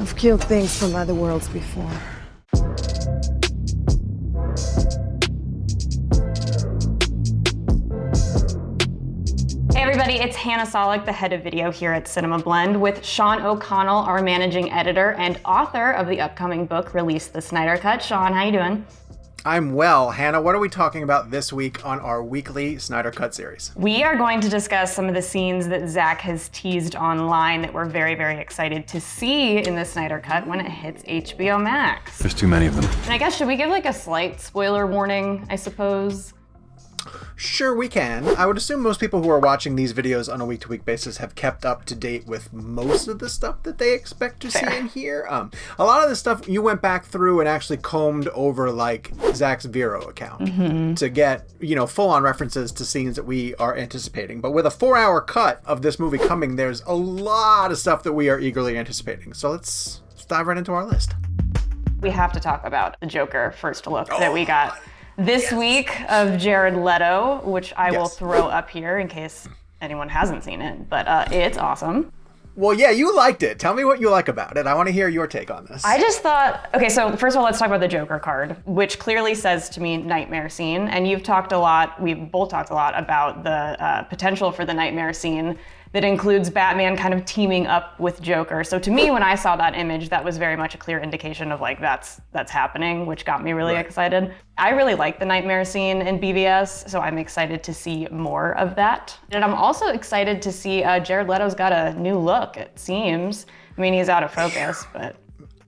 I've killed things from other worlds before. Hey everybody, it's Hannah Saulic, the head of video here at CinemaBlend, with Sean O'Connell, our managing editor and author of the upcoming book, Release the Snyder Cut. Sean, how you doing? I'm well. Hannah, what are we talking about this week on our weekly Snyder Cut series? We are going to discuss some of the scenes that Zack has teased online that we're very, very excited to see in the Snyder Cut when it hits HBO Max. There's too many of them. And I guess, should we give like a slight spoiler warning, I suppose? Sure, we can. I would assume most people who are watching these videos on a week-to-week basis have kept up to date with most of the stuff that they expect to see in here. A lot of the stuff you went back through and actually combed over like Zack's Vero account to get, full-on references to scenes that we are anticipating. But with a 4-hour cut of this movie coming, there's a lot of stuff that we are eagerly anticipating. So let's dive right into our list. We have to talk about the Joker first look that we got this week of Jared Leto, which I will throw up here in case anyone hasn't seen it, but it's awesome. Well, yeah, you liked it. Tell me what you like about it. I want to hear your take on this. I just thought, okay, so first of all, let's talk about the Joker card, which clearly says to me Knightmare scene, and we've both talked a lot about the potential for the Knightmare scene that includes Batman kind of teaming up with Joker. So to me, when I saw that image, that was very much a clear indication of like that's happening, which got me really excited. I really like the Knightmare scene in BVS, so I'm excited to see more of that. And I'm also excited to see Jared Leto's got a new look, it seems. I mean, he's out of focus, but...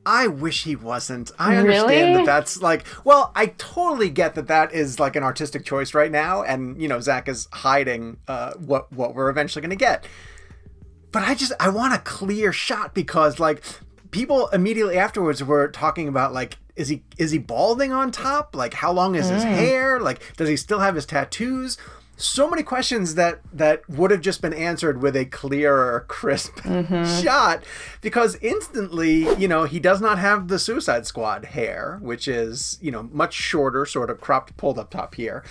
I wish he wasn't. I understand that that's like, well, I totally get that that is like an artistic choice right now. And, Zack is hiding what we're eventually going to get. But I want a clear shot because like people immediately afterwards were talking about like, is he balding on top? Like, how long is his hair? Like, does he still have his tattoos? So many questions that would have just been answered with a clearer, crisp shot, because instantly, he does not have the Suicide Squad hair, which is, much shorter, sort of cropped, pulled up top here.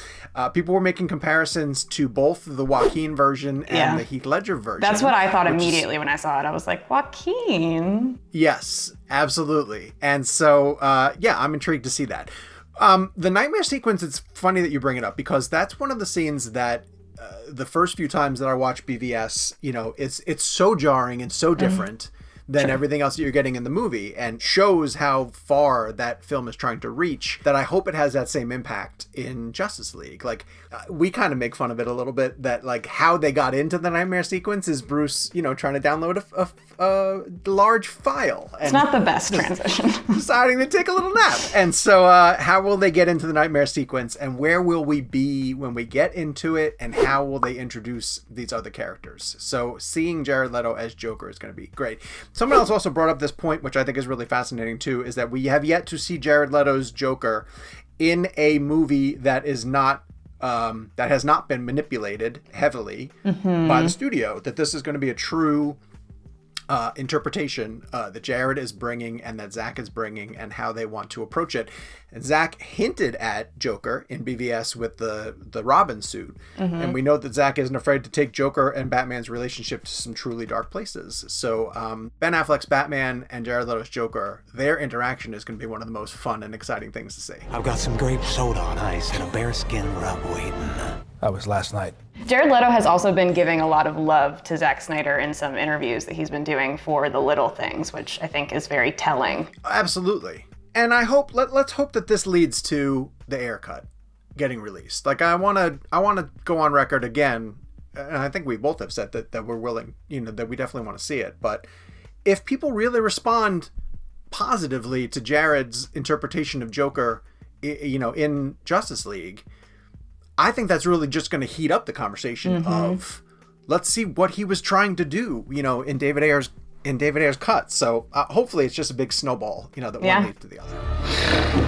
People were making comparisons to both the Joaquin version and the Heath Ledger version. That's what I thought immediately when I saw it. I was like, Joaquin? Yes, absolutely. And so, I'm intrigued to see that. The Knightmare sequence, it's funny that you bring it up because that's one of the scenes that the first few times that I watch BVS, it's so jarring and so different than everything else that you're getting in the movie and shows how far that film is trying to reach, that I hope it has that same impact in Justice League. Like, we kind of make fun of it a little bit that like how they got into the Knightmare sequence is Bruce, trying to download a large file. And it's not the best transition. Deciding to take a little nap. And so how will they get into the Knightmare sequence and where will we be when we get into it and how will they introduce these other characters? So seeing Jared Leto as Joker is going to be great. Someone else also brought up this point, which I think is really fascinating too, is that we have yet to see Jared Leto's Joker in a movie that is not that has not been manipulated heavily by the studio. That this is going to be a true interpretation that Jared is bringing and that Zack is bringing and how they want to approach it. And Zack hinted at Joker in BVS with the Robin suit. And we know that Zack isn't afraid to take Joker and Batman's relationship to some truly dark places. So Ben Affleck's Batman and Jared Leto's Joker, their interaction is going to be one of the most fun and exciting things to see. I've got some grape soda on ice and a bearskin rug waiting. That was last night. Jared Leto has also been giving a lot of love to Zack Snyder in some interviews that he's been doing for The Little Things, which I think is very telling. Absolutely. And I hope, let's hope that this leads to the Air cut getting released. Like, I want to go on record again, and I think we both have said that we're willing, that we definitely want to see it. But if people really respond positively to Jared's interpretation of Joker, in Justice League, I think that's really just going to heat up the conversation of let's see what he was trying to do, in David Ayer's cut. So hopefully it's just a big snowball, that one leads to the other.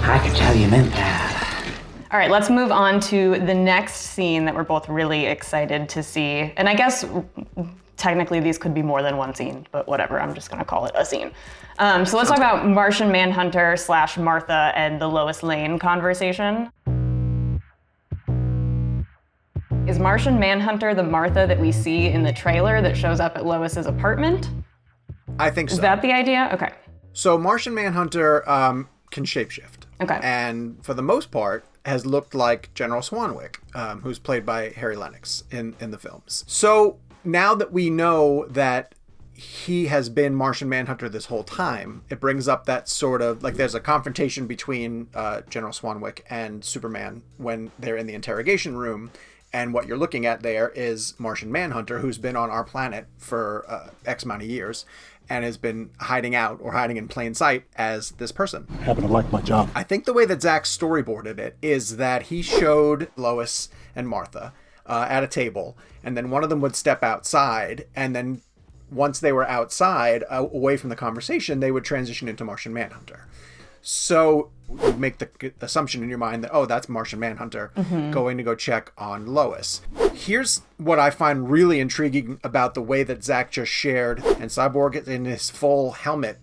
I could tell you meant that. All right, let's move on to the next scene that we're both really excited to see. And I guess technically these could be more than one scene, but whatever, I'm just going to call it a scene. So let's talk about Martian Manhunter / Martha and the Lois Lane conversation. Is Martian Manhunter the Martha that we see in the trailer that shows up at Lois's apartment? I think so. Is that the idea? Okay. So Martian Manhunter can shapeshift. Okay. And for the most part, has looked like General Swanwick, who's played by Harry Lennox in the films. So now that we know that he has been Martian Manhunter this whole time, it brings up that sort of, like, there's a confrontation between General Swanwick and Superman when they're in the interrogation room, and what you're looking at there is Martian Manhunter, who's been on our planet for X amount of years, and has been hiding out or hiding in plain sight as this person. I happen to like my job. I think the way that Zack storyboarded it is that he showed Lois and Martha at a table, and then one of them would step outside, and then once they were outside, away from the conversation, they would transition into Martian Manhunter. So you make the assumption in your mind that, oh, that's Martian Manhunter going to go check on Lois. Here's what I find really intriguing about the way that Zack just shared, and Cyborg is in his full helmet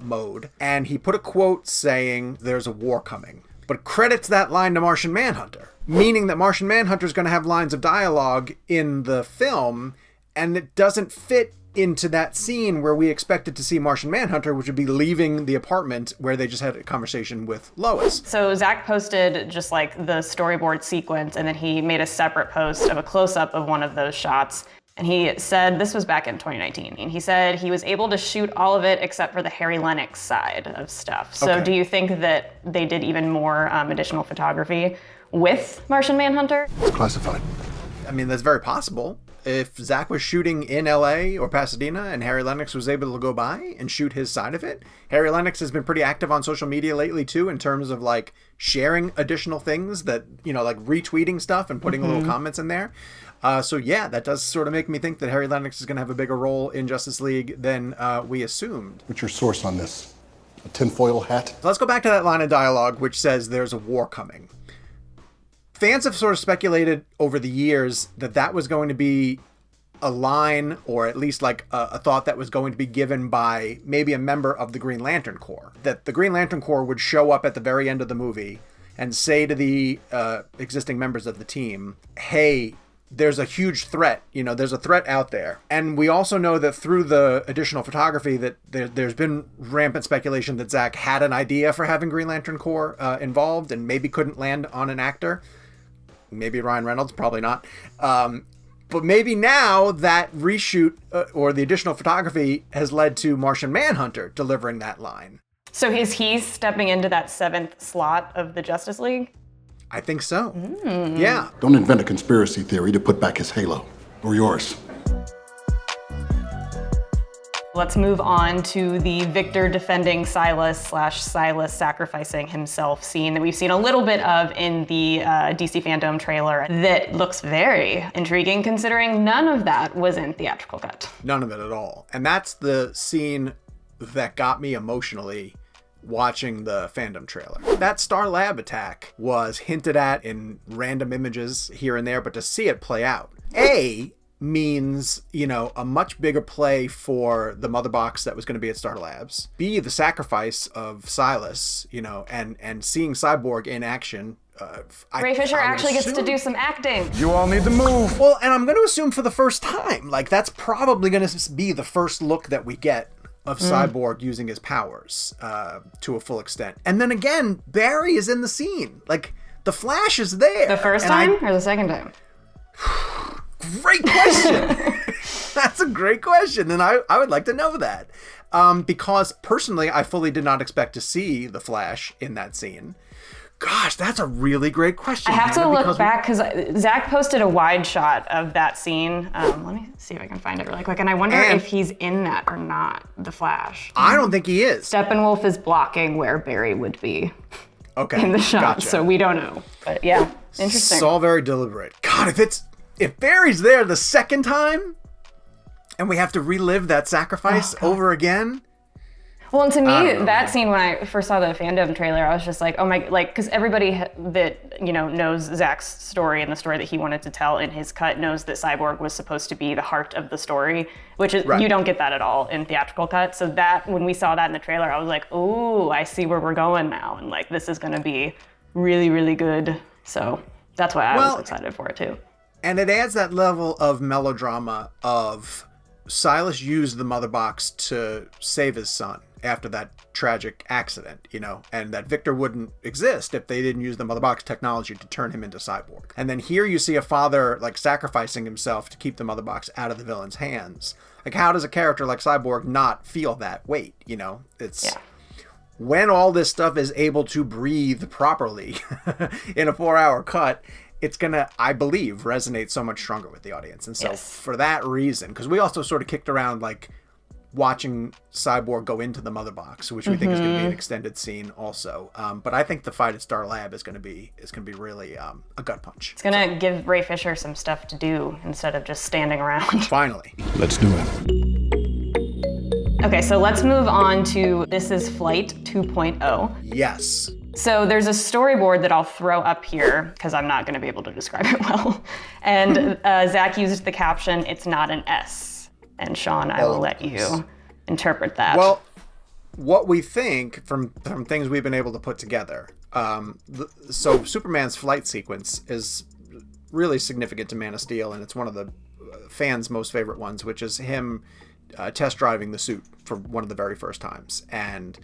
mode, and he put a quote saying there's a war coming, but credits that line to Martian Manhunter, meaning that Martian Manhunter is going to have lines of dialogue in the film, and it doesn't fit into that scene where we expected to see Martian Manhunter, which would be leaving the apartment where they just had a conversation with Lois. So Zack posted just like the storyboard sequence, and then he made a separate post of a close-up of one of those shots. And he said, this was back in 2019, and he said he was able to shoot all of it except for the Harry Lennox side of stuff. So Okay. do you think that they did even more additional photography with Martian Manhunter? It's classified. I mean, that's very possible. If Zack was shooting in LA or Pasadena and Harry Lennox was able to go by and shoot his side of it, Harry Lennox has been pretty active on social media lately too, in terms of like sharing additional things that, you know, like retweeting stuff and putting little comments in there. So yeah, that does sort of make me think that Harry Lennox is going to have a bigger role in Justice League than we assumed. What's your source on this? A tinfoil hat? So let's go back to that line of dialogue which says there's a war coming. Fans have sort of speculated over the years that that was going to be a line, or at least like a thought that was going to be given by maybe a member of the Green Lantern Corps. That the Green Lantern Corps would show up at the very end of the movie and say to the existing members of the team, hey, there's a huge threat, you know, there's a threat out there. And we also know that through the additional photography that there's been rampant speculation that Zack had an idea for having Green Lantern Corps involved and maybe couldn't land on an actor. Maybe Ryan Reynolds, probably not. But maybe now that reshoot or the additional photography has led to Martian Manhunter delivering that line. So is he stepping into that 7th slot of the Justice League? I think so. Yeah. Don't invent a conspiracy theory to put back his halo. Or yours. Let's move on to the Victor defending Silas / Silas sacrificing himself scene that we've seen a little bit of in the DC Fandom trailer that looks very intriguing considering none of that was in theatrical cut. None of it at all. And that's the scene that got me emotionally watching the Fandom trailer. That S.T.A.R lab attack was hinted at in random images here and there, but to see it play out, means, you know, a much bigger play for the mother box that was going to be at S.T.A.R Labs. B, the sacrifice of Silas, you know, and seeing Cyborg in action. Ray Fisher actually gets to do some acting. You all need to move. Well, and I'm going to assume for the first time, like that's probably going to be the first look that we get of Cyborg using his powers to a full extent. And then again, Barry is in the scene. Like the Flash is there. The first time or the second time? Great question. That's a great question. And I would like to know that. Because personally, I fully did not expect to see the Flash in that scene. Gosh, that's a really great question. I have to Hannah, look back because Zack posted a wide shot of that scene. Let me see if I can find it really quick. And I wonder if he's in that or not, the Flash. I don't think he is. Steppenwolf is blocking where Barry would be in the shot, gotcha. so we don't know. But yeah, interesting. It's all very deliberate. God, if Barry's there the second time and we have to relive that sacrifice over again. Well, and to me, that scene when I first saw the Fandom trailer, I was just like, oh my, like, because everybody that, you know, knows Zack's story and the story that he wanted to tell in his cut knows that Cyborg was supposed to be the heart of the story, which is, you don't get that at all in theatrical cut. So that, when we saw that in the trailer, I was like, oh, I see where we're going now. And like, this is going to be really, really good. So that's why I was excited for it too. And it adds that level of melodrama of Silas used the mother box to save his son. after that tragic accident, and that Victor wouldn't exist if they didn't use the Mother Box technology to turn him into Cyborg. And then here you see a father like sacrificing himself to keep the Mother Box out of the villain's hands. Like, how does a character like Cyborg not feel that weight? It's when all this stuff is able to breathe properly in a 4-hour cut, it's gonna, I believe, resonate so much stronger with the audience. And so for that reason, because we also sort of kicked around like watching Cyborg go into the Mother Box, which we think is going to be an extended scene also. But I think the fight at S.T.A.R Lab is going to be really a gut punch. It's going to give Ray Fisher some stuff to do instead of just standing around. Finally. Let's do it. Okay, so let's move on to This Is Flight 2.0. Yes. So there's a storyboard that I'll throw up here because I'm not going to be able to describe it well. And Zack used the caption, "It's not an S." And Sean, I will let you interpret that. Well, what we think from things we've been able to put together, so Superman's flight sequence is really significant to Man of Steel, and it's one of the fans' most favorite ones, which is him test driving the suit for one of the very first times. And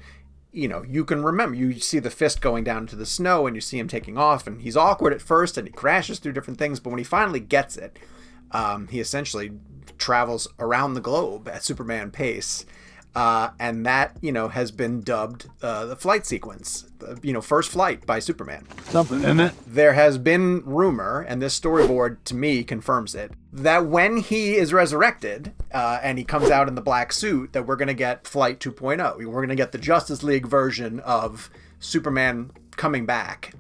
you can remember, you see the fist going down into the snow, and you see him taking off, and he's awkward at first, and he crashes through different things, but when he finally gets it, he essentially travels around the globe at Superman pace, and that has been dubbed the flight sequence, first flight by Superman. Something, isn't it? There has been rumor, and this storyboard to me confirms it, that when he is resurrected and he comes out in the black suit, that we're going to get Flight 2.0. We're going to get the Justice League version of Superman coming back,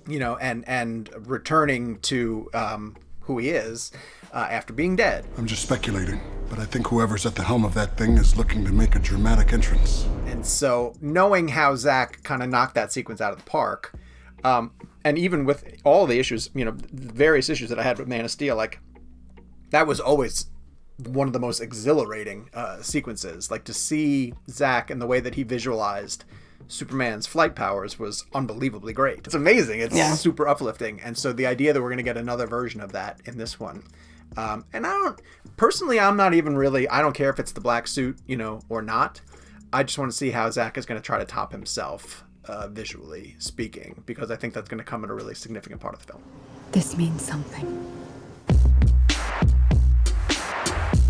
and returning to who he is after being dead. I'm just speculating, but I think whoever's at the helm of that thing is looking to make a dramatic entrance. And so, knowing how Zack kind of knocked that sequence out of the park, and even with all the issues, various issues that I had with Man of Steel, like, that was always one of the most exhilarating sequences. Like, to see Zack and the way that he visualized Superman's flight powers was unbelievably great. It's amazing. It's super uplifting. And so the idea that we're going to get another version of that in this one, and I'm not even really, I don't care if it's the black suit, or not. I just want to see how Zack is going to try to top himself, visually speaking, because I think that's going to come in a really significant part of the film. This means something.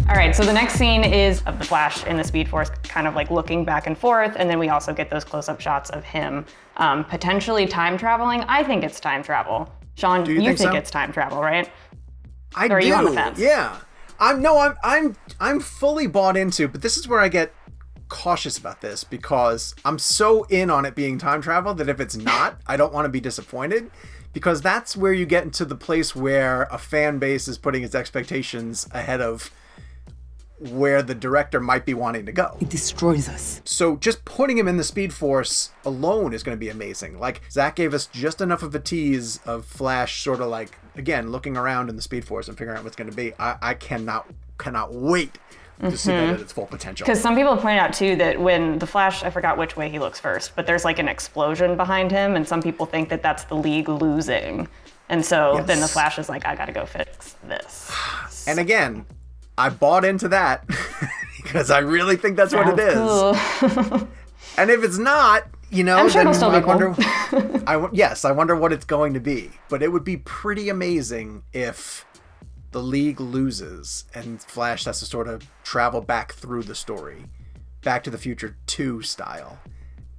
All right, so the next scene is of the Flash in the Speed Force kind of like looking back and forth, and then we also get those close-up shots of him potentially time traveling. I think it's time travel. Sean, you think so? It's time travel, right? I or are do. You on the fence? Yeah. I'm fully bought into, but this is where I get cautious about this, because I'm so in on it being time travel that if it's not, I don't want to be disappointed, because that's where you get into the place where a fan base is putting its expectations ahead of where the director might be wanting to go. It destroys us. So just putting him in the Speed Force alone is going to be amazing. Like, Zack gave us just enough of a tease of Flash sort of like, again, looking around in the Speed Force and figuring out what's going to be. I cannot wait to see that at its full potential. Because some people point out too that when the Flash, I forgot which way he looks first, but there's like an explosion behind him, and some people think that that's the League losing. And so then the Flash is like, I gotta go fix this. And again, I bought into that because I really think that's what it is. Cool. And if it's not, I'm sure it'll still be cool. I wonder what it's going to be. But it would be pretty amazing if the League loses and Flash has to sort of travel back through the story, Back to the Future 2 style.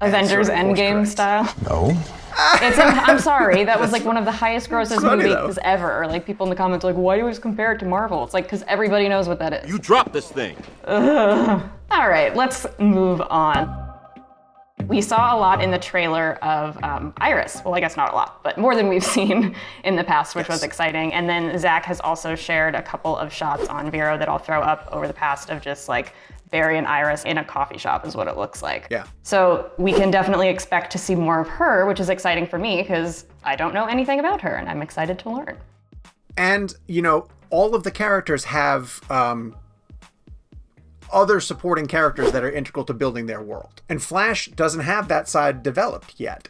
Avengers Endgame style. No. I'm sorry, that was like one of the highest grossest movies ever. Like, people in the comments are like, why do you always compare it to Marvel? It's like, because everybody knows what that is. You dropped this thing. All right, let's move on. We saw a lot in the trailer of Iris. Well, I guess not a lot, but more than we've seen in the past, which was exciting. And then Zack has also shared a couple of shots on Vero that I'll throw up over the past of just like Barry and Iris in a coffee shop is what it looks like. Yeah. So we can definitely expect to see more of her, which is exciting for me because I don't know anything about her and I'm excited to learn. And, all of the characters have other supporting characters that are integral to building their world. And Flash doesn't have that side developed yet.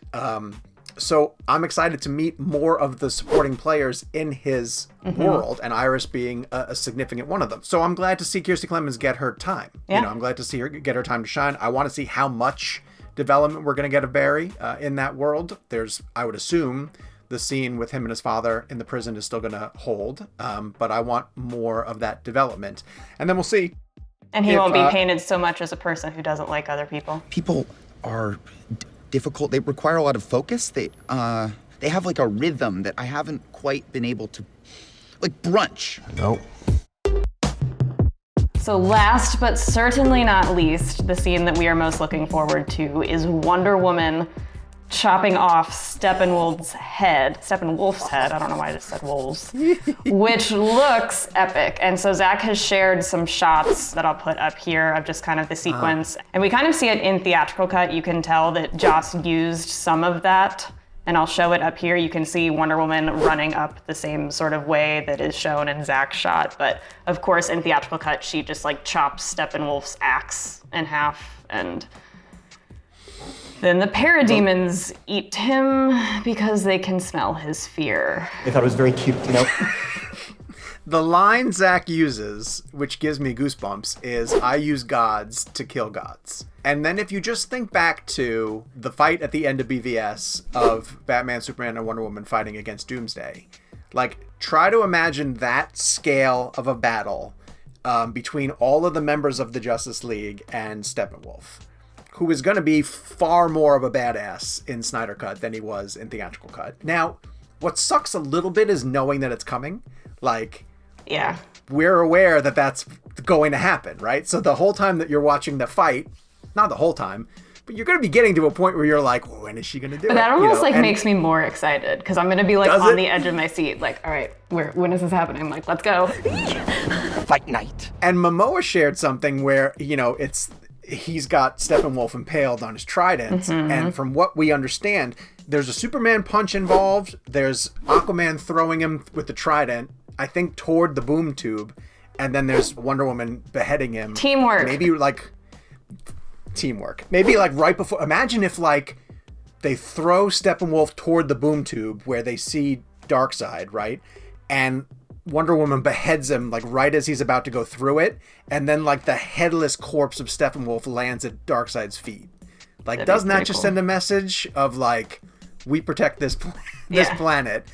So I'm excited to meet more of the supporting players in his world, and Iris being a significant one of them. So I'm glad to see Kiersey Clemons get her time. Yeah. I'm glad to see her get her time to shine. I want to see how much development we're going to get of Barry in that world. There's, I would assume, the scene with him and his father in the prison is still going to hold, but I want more of that development. And then we'll see. And he won't be painted so much as a person who doesn't like other people. People are difficult. They require a lot of focus. They have like a rhythm that I haven't quite been able to, like brunch. No. So last but certainly not least, the scene that we are most looking forward to is Wonder Woman chopping off Steppenwolf's head, I don't know why I just said wolves, which looks epic. And so Zack has shared some shots that I'll put up here of just kind of the sequence. And we kind of see it in theatrical cut. You can tell that Joss used some of that, and I'll show it up here. You can see Wonder Woman running up the same sort of way that is shown in Zack's shot. But of course, in theatrical cut, she just like chops Steppenwolf's axe in half, and then the parademons eat him because they can smell his fear. They thought it was very cute, The line Zack uses, which gives me goosebumps, is, I use gods to kill gods. And then if you just think back to the fight at the end of BVS of Batman, Superman, and Wonder Woman fighting against Doomsday, like, try to imagine that scale of a battle between all of the members of the Justice League and Steppenwolf, who is going to be far more of a badass in Snyder Cut than he was in theatrical cut. Now, what sucks a little bit is knowing that it's coming. Like, yeah, we're aware that that's going to happen, right? So the whole time that you're watching the fight, not the whole time, but you're going to be getting to a point where you're like, well, when is she going to do it? That almost makes me more excited, because I'm going to be like Does on it? the edge of my seat, like, all right, when is this happening? I'm like, let's go. Fight night. And Momoa shared something where, he's got Steppenwolf impaled on his trident, and from what we understand, there's a Superman punch involved, there's Aquaman throwing him with the trident, I think toward the boom tube, and then there's Wonder Woman beheading him. Teamwork. Maybe like teamwork. Maybe like right before, imagine if like they throw Steppenwolf toward the boom tube where they see Darkseid, right? And Wonder Woman beheads him like right as he's about to go through it, and then like the headless corpse of Steppenwolf lands at Darkseid's feet. Like, doesn't that just send a message of like, we protect this planet,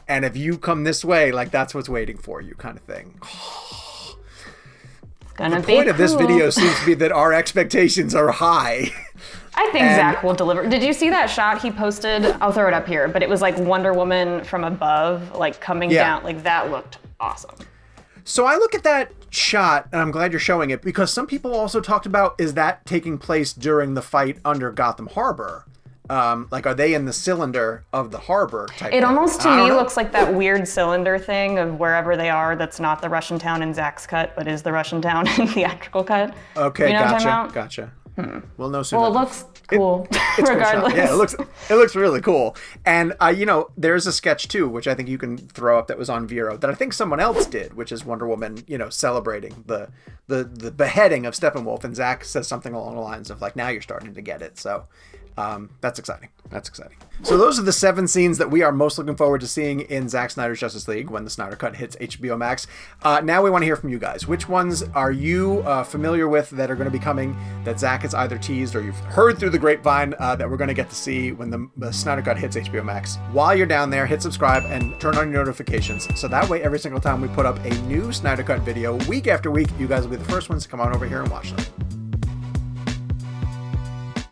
and if you come this way, like that's what's waiting for you, kind of thing. The point of this video seems to be that our expectations are high. I think Zack will deliver. Did you see that shot he posted? I'll throw it up here, but it was like Wonder Woman from above, like coming down. Like, that looked awesome. So I look at that shot, and I'm glad you're showing it, because some people also talked about, is that taking place during the fight under Gotham Harbor? Like, are they in the cylinder of the harbor type It thing? almost, to me, looks like that weird cylinder thing of wherever they are that's not the Russian town in Zack's cut, but is the Russian town in theatrical cut. Okay, you know what I'm talking about? Gotcha. We'll know soon. Well, it looks cool, it's regardless. Cool shot. Yeah, it looks really cool. And there's a sketch too, which I think you can throw up, that was on Vero, that I think someone else did, which is Wonder Woman, celebrating the beheading of Steppenwolf, and Zack says something along the lines of like, now you're starting to get it. So that's exciting. So those are the 7 scenes that we are most looking forward to seeing in Zack Snyder's Justice League when the Snyder Cut hits HBO Max. Now we want to hear from you guys. Which ones are you familiar with that are going to be coming, that Zack has either teased or you've heard through the grapevine that we're going to get to see when the Snyder Cut hits HBO Max? While you're down there, hit subscribe and turn on your notifications, so that way every single time we put up a new Snyder Cut video week after week, you guys will be the first ones to come on over here and watch them.